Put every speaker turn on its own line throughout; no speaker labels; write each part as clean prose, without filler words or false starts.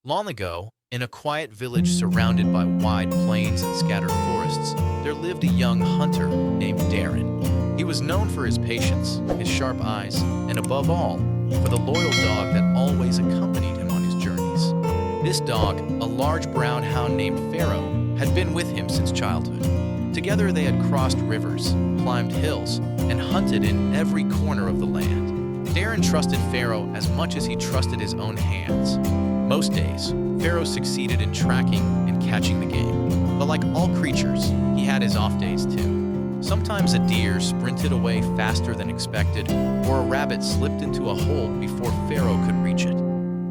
Long ago, in a quiet village surrounded by wide plains and scattered forests, there lived a young hunter named Daran. He was known for his patience, his sharp eyes, and above all, for the loyal dog that always accompanied him on his journeys. This dog, a large brown hound named Faro, had been with him since childhood. Together they had crossed rivers, climbed hills, and hunted in every corner of the land. Daran trusted Faro as much as he trusted his own hands. Most days, Faro succeeded in tracking and catching the game. But like all creatures, he had his off days too. Sometimes a deer sprinted away faster than expected, or a rabbit slipped into a hole before Faro could reach it.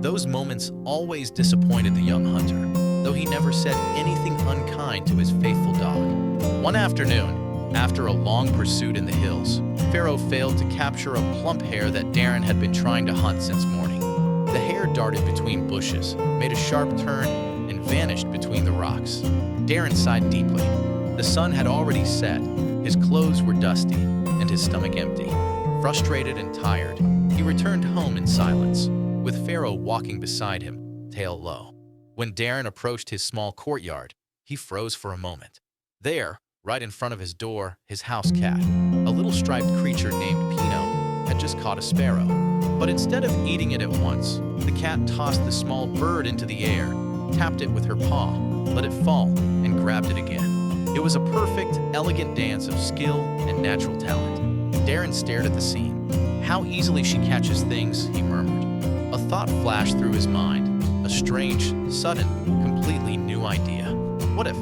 Those moments always disappointed the young hunter, though he never said anything unkind to his faithful dog. One afternoon, after a long pursuit in the hills, Faro failed to capture a plump hare that Daran had been trying to hunt since morning. The hare darted between bushes, made a sharp turn, and vanished between the rocks. Daran sighed deeply. The sun had already set, his clothes were dusty, and his stomach empty. Frustrated and tired, he returned home in silence, with Faro walking beside him, tail low. When Daran approached his small courtyard, he froze for a moment. There, right in front of his door, his house cat, a little striped creature named Pino, had just caught a sparrow. But instead of eating it at once, the cat tossed the small bird into the air, tapped it with her paw, let it fall, and grabbed it again. It was a perfect, elegant dance of skill and natural talent. Daran stared at the scene. How easily she catches things, he murmured. A thought flashed through his mind, a strange, sudden, completely new idea. What if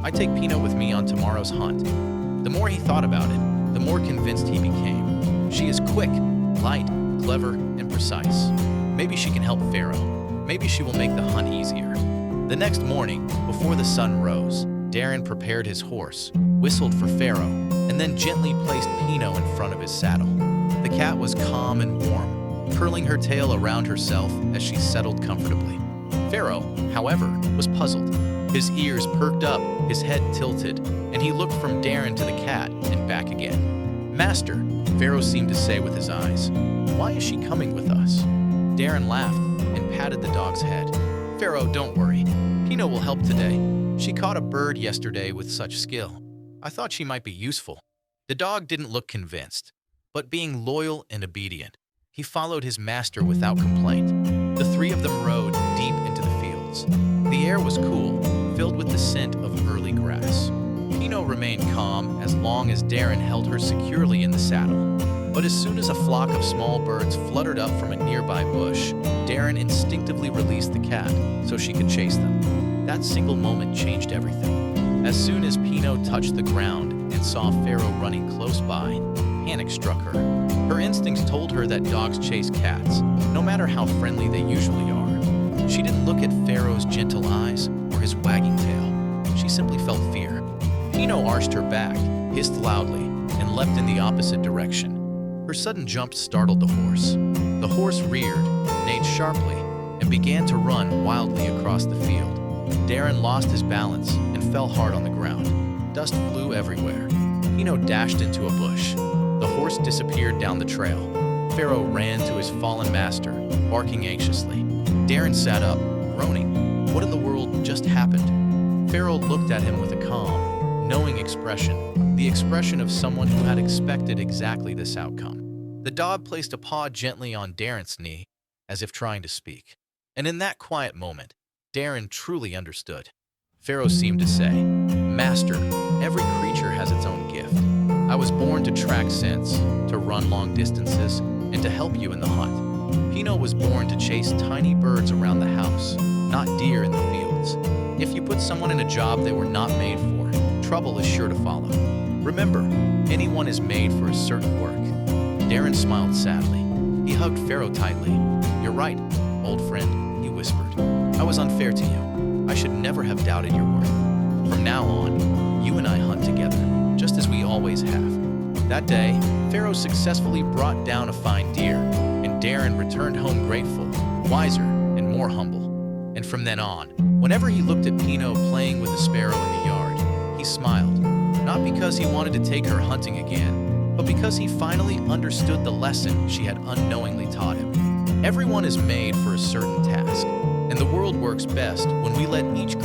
I take Pino with me on tomorrow's hunt? The more he thought about it, the more convinced he became. She is quick, light, clever, and precise. Maybe she can help Faro. Maybe she will make the hunt easier. The next morning, before the sun rose, Daran prepared his horse, whistled for Faro, and then gently placed Pino in front of his saddle. The cat was calm and warm, curling her tail around herself as she settled comfortably. Faro, however, was puzzled. His ears perked up, his head tilted, and he looked from Daran to the cat and back again. "Master," Faro seemed to say with his eyes, "why is she coming with us?" Daran laughed and patted the dog's head. "Faro, don't worry. Pino will help today. She caught a bird yesterday with such skill. I thought she might be useful." The dog didn't look convinced, but being loyal and obedient, he followed his master without complaint. The three of them rode deep into the fields. The air was cool, filled with the scent of early grass. Pino remained calm as long as Daran held her securely in the saddle. But as soon as a flock of small birds fluttered up from a nearby bush, Daran instinctively released the cat so she could chase them. That single moment changed everything. As soon as Pino touched the ground and saw Faro running close by, panic struck her. Her instincts told her that dogs chase cats, no matter how friendly they usually are. She didn't look at Faro's gentle eyes or his wagging tail. She simply felt fear. Pino arched her back, hissed loudly, and leapt in the opposite direction. Her sudden jump startled the horse. The horse reared, neighed sharply, and began to run wildly across the field. Daran lost his balance and fell hard on the ground. Dust flew everywhere. Pino dashed into a bush. The horse disappeared down the trail. Faro ran to his fallen master, barking anxiously. Daran sat up, groaning. What in the world just happened? Faro looked at him with a calm, knowing expression, the expression of someone who had expected exactly this outcome. The dog placed a paw gently on Daran's knee, as if trying to speak. And in that quiet moment, Daran truly understood. Faro seemed to say, "Master, every creature has its own gift. I was born to track scents, to run long distances, and to help you in the hunt. Pino was born to chase tiny birds around the house, not deer in the fields. If you put someone in a job they were not made for, trouble is sure to follow. Remember, anyone is made for a certain work." Daran smiled sadly. He hugged Faro tightly. "You're right, old friend," he whispered. "I was unfair to you. I should never have doubted your worth. From now on, you and I hunt together, just as we always have." That day, Faro successfully brought down a fine deer, and Daran returned home grateful, wiser, and more humble. And from then on, whenever he looked at Pino playing with a sparrow in the yard, he smiled, not because he wanted to take her hunting again, but because he finally understood the lesson she had unknowingly taught him. Everyone is made for a certain task, and And the world works best when we let each